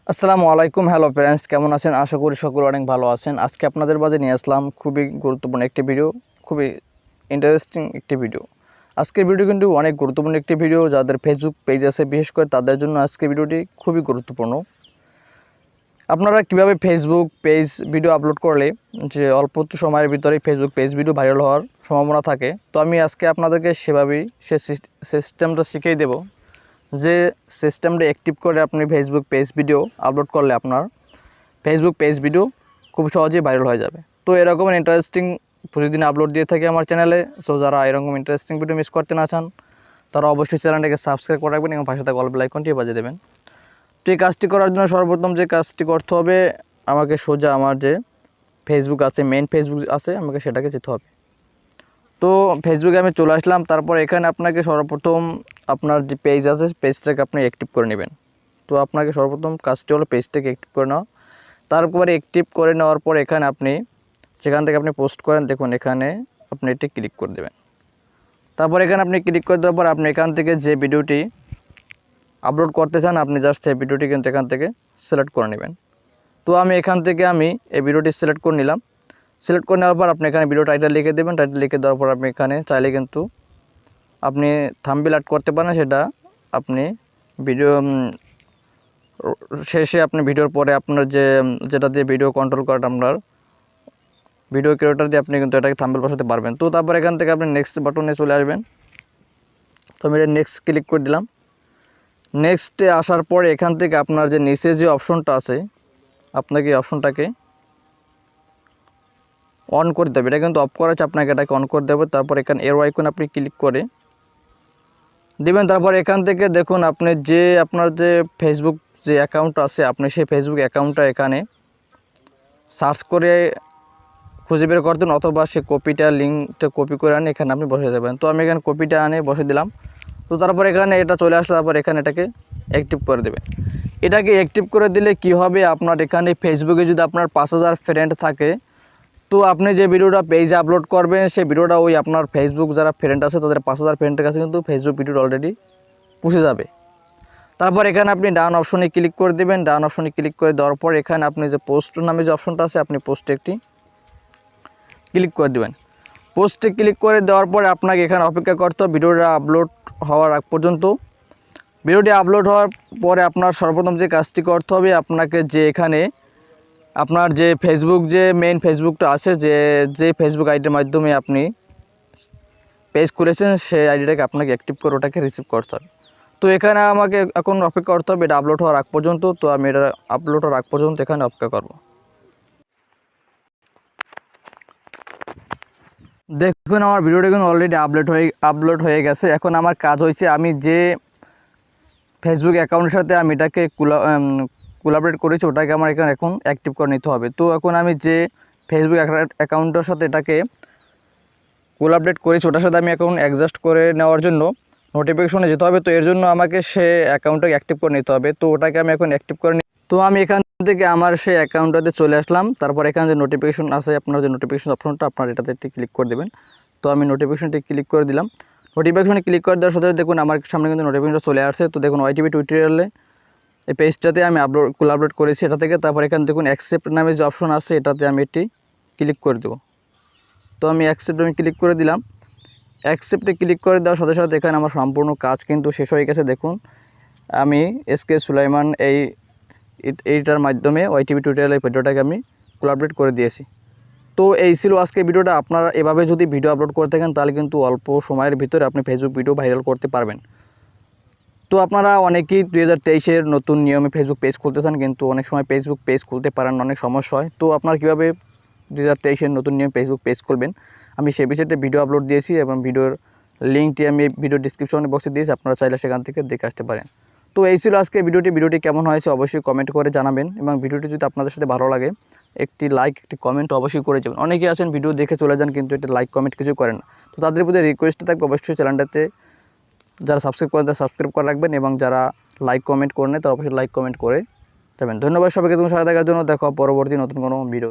আসসালামু আলাইকুম। Hello friends, কেমন আছেন? আশা করি সকলে অনেক ভালো আছেন। আজকে আপনাদের মাঝে নিয়ে আসলাম খুবই গুরুত্বপূর্ণ একটি ভিডিও, খুবই ইন্টারেস্টিং একটি ভিডিও। আজকের ভিডিও কিন্তু অনেক গুরুত্বপূর্ণ একটি ভিডিও। যাদের ফেসবুক পেজ আছে বিশেষ করে তাদের জন্য আজকের ভিডিওটি খুবই গুরুত্বপূর্ণ। আপনারা কিভাবে ফেসবুক পেজ ভিডিও আপলোড করলে যে অল্প সময়ের ভিতরে ফেসবুক পেজ ভিডিও ভাইরাল হওয়ার সম্ভাবনা থাকে, তো আমি আজকে আপনাদেরকে সেভাবেই সিস্টেমটা শিখিয়ে দেব যে সিস্টেমটা অ্যাক্টিভ করে আপনি ফেসবুক পেজ ভিডিও আপলোড করলে আপনার ফেসবুক পেজ ভিডিও খুব সহজেই ভাইরাল হয়ে যাবে। তো এরকম ইন্টারেস্টিং প্রতিদিন আপলোড দিয়ে থাকি আমার চ্যানেলে। সো যারা এরকম ইন্টারেস্টিং ভিডিও মিস করতে না চান তারা অবশ্যই চ্যানেলটাকে সাবস্ক্রাইব করে রাখবেন এবং পাশে থাকা অল বেল আইকনটি বাজিয়ে দেবেন। তো এই কাজটি করার জন্য সর্বপ্রথম যে কাজটি করতে হবে, আমাকে সোজা আমার যে ফেসবুক আছে, মেইন ফেসবুক আছে, আমাকে সেটাকে যেতে হবে। তো ফেসবুকে আমি চলে আসলাম। তারপর এখানে আপনাকে সর্বপ্রথম আপনার যে পেজ আছে পেজটাকে আপনি অ্যাক্টিভ করে নেবেন। তো আপনাকে সর্বপ্রথম কাজটি হলো পেজটাকে অ্যাক্টিভ করে নেওয়া। তারপরে অ্যাক্টিভ করে নেওয়ার পর এখানে আপনি যেখান থেকে আপনি পোস্ট করেন, দেখুন এখানে আপনি এটি ক্লিক করে দেবেন। তারপর এখানে আপনি ক্লিক করে দেওয়ার পর আপনি এখান থেকে যে ভিডিওটি আপলোড করতে চান আপনি জাস্ট সেই ভিডিওটি কিন্তু এখান থেকে সিলেক্ট করে নেবেন। তো আমি এখান থেকে এই ভিডিওটি সিলেক্ট করে নিলাম। সিলেক্ট করে নেওয়ার পর আপনি এখানে ভিডিও টাইটেল লিখে দেবেন। টাইটেল লিখে দেওয়ার পর আপনি এখানে চাইলে কিন্তু আপনি থাম্বনেল অ্যাড করতে পারেন। সেটা আপনি ভিডিও শেষে আপনি ভিডিওর পরে আপনার যেটা দিয়ে ভিডিও কন্ট্রোল করেন আপনার ভিডিও ক্রিয়েটর দিয়ে আপনি কিন্তু এটাকে থাম্বনেল বসাতে পারবেন। তো তারপর এখান থেকে আপনি নেক্সট বাটনে চলে আসবেন। তো আমি এটা নেক্সট ক্লিক করে দিলাম। নেক্সটে আসার পরে এখান থেকে আপনার যে নিচে যে অপশনটা আছে আপনাকে এই অপশনটাকে অন করে দেবে। এটা কিন্তু অফ করা আছে, আপনাকে এটাকে অন করে দেবে। তারপর এখানে এরো আইকন আপনি ক্লিক করে দেবেন। তারপর এখান থেকে দেখুন আপনি আপনার যে ফেসবুক যে অ্যাকাউন্ট আছে আপনি সেই ফেসবুক অ্যাকাউন্টটা এখানে সার্চ করে খুঁজে বের করতেন, অথবা সে কপিটা লিঙ্কটা কপি করে আনে এখানে আপনি বসে দেবেন। তো আমি এখানে কপিটা আনে বসে দিলাম। তো তারপর এখানে এটা চলে আসলে তারপর এখানে এটাকে অ্যাক্টিভ করে দেবেন। এটাকে অ্যাক্টিভ করে দিলে কি হবে, আপনার এখানে ফেসবুকে যদি আপনার 5000 ফ্রেন্ড থাকে, তো আপনি যে ভিডিওটা পেজে আপলোড করবেন সেই ভিডিওটা ওই আপনার ফেসবুক যারা ফ্রেন্ড আছে তাদের 5000 ফ্রেন্ডের কাছে কিন্তু ফেসবুক ভিডিওটা অলরেডি পৌঁছে যাবে। তারপর এখানে আপনি ডান অপশনে ক্লিক করে দেবেন। ডান অপশনে ক্লিক করে দেওয়ার পর এখানে আপনি যে পোস্ট নামে যে অপশনটা আছে আপনি পোস্টে একটি ক্লিক করে দেবেন। পোস্টে ক্লিক করে দেওয়ার পরে আপনাকে এখানে অপেক্ষা করতে হবে ভিডিওটা আপলোড হওয়ার আগ পর্যন্ত। ভিডিওটি আপলোড হওয়ার পরে আপনার সর্বপ্রথম যে কাজটি করতে হবে, আপনাকে যে এখানে আপনার যে ফেসবুক যে মেইন ফেসবুকটা আছে যে ফেসবুক আইডির মাধ্যমে আপনি পেজ খুলেছেন সেই আইডিটাকে আপনাকে অ্যাক্টিভ করে ওটাকে রিসিভ করতে হবে। তো এখানে আমাকে এখন অপেক্ষা করতে হবে এটা আপলোড হওয়ার আগ পর্যন্ত। তো আমি এটা আপলোড হওয়ার আগ পর্যন্ত এখানে অপেক্ষা করব। দেখুন আমার ভিডিওটা কিন্তু অলরেডি আপলোড হয়ে গেছে। এখন আমার কাজ হয়েছে আমি যে ফেসবুক অ্যাকাউন্টের সাথে আমি এটাকে কোলাবরেট করেছি ওটাকে আমার এখানে এখন অ্যাক্টিভ করে নিতে হবে। তো এখন আমি যে ফেসবুক অ্যাকাউন্টের সাথে এটাকে কোলাবরেট করেছি ওটার সাথে আমি এখন অ্যাডজাস্ট করে নেওয়ার জন্য নোটিফিকেশনে যেতে হবে। তো এর জন্য আমাকে সে অ্যাকাউন্টটাকে অ্যাক্টিভ করে নিতে হবে। তো ওটাকে আমি এখন অ্যাক্টিভ করে তো আমি এখান থেকে আমার সেই অ্যাকাউন্টটাতে চলে আসলাম। তারপর এখানে যে নোটিফিকেশন আছে আপনার যে নোটিফিকেশন অপশনটা আপনার এটাতে একটি ক্লিক করে দেবেন। তো আমি নোটিফিকেশনটি ক্লিক করে দিলাম। নোটিফিকেশনে ক্লিক করে দেওয়ার সাথে দেখুন আমার সামনে কিন্তু নোটিফিকেশনটা চলে আসছে। তো দেখুন ওয়াইটিভি টিউটোরিয়ালে এই পেজটাতে আমি কোলাবরেট করেছি এটা থেকে। তারপর এখানে দেখুন অ্যাকসেপ্ট নামে যে অপশন আছে এটাতে আমি এটি ক্লিক করে দেবো। তো আমি অ্যাকসেপ্ট লিক করে দিলাম। অ্যাকসেপ্টে ক্লিক করে দেওয়ার সাথে সাথে এখানে আমার সম্পূর্ণ কাজ কিন্তু শেষ হয়ে গেছে। দেখুন আমি এসকে সুলাইমান এইটার মাধ্যমে ওয়াইটিভি টিউটোরিয়াল এই ভিডিওটাকে আমি কোলাবরেট করে দিয়েছি। তো এই ছিল আজকে ভিডিওটা। আপনারা এভাবে যদি ভিডিও আপলোড করে থাকেন তাহলে কিন্তু অল্প সময়ের ভিতরে আপনি ফেসবুক ভিডিও ভাইরাল করতে পারবেন। তো আপনারা অনেকেই 2023-এর নতুন নিয়মে ফেসবুক পেজ খুলতে চান, কিন্তু অনেক সময় ফেসবুক পেজ খুলতে পারেন, অনেক সমস্যা হয়। তো আপনারা কীভাবে 2023-এর নতুন নিয়ম ফেসবুক পেজ খুলবেন আমি সে বিষয়টা ভিডিও আপলোড দিয়েছি এবং ভিডিওর লিঙ্কটি আমি ভিডিও ডিসক্রিপশনে বক্সে দিয়েছি, আপনারা চাইলে সেখান থেকে দেখে আসতে পারেন। তো এই ছিল আজকে ভিডিওটি কেমন হয়েছে অবশ্যই কমেন্ট করে জানাবেন এবং ভিডিওটি যদি আপনাদের সাথে ভালো লাগে একটি লাইক একটি কমেন্ট অবশ্যই করে যাবেন। অনেকেই আছেন ভিডিও দেখে চলে যান কিন্তু এটা লাইক কমেন্ট কিছু করেন না। তো তাদের প্রতি রিকোয়েস্ট থাকবে অবশ্যই চ্যানেলটাতে যারা সাবস্ক্রাইব করেন তারা সাবস্ক্রাইব করে রাখবেন এবং যারা লাইক কমেন্ট করেন তারা অবশ্যই লাইক কমেন্ট করে যাবেন। ধন্যবাদ সবাইকে তুমি সাথে থাকার জন্য। দেখো পরবর্তী নতুন কোনো ভিডিও।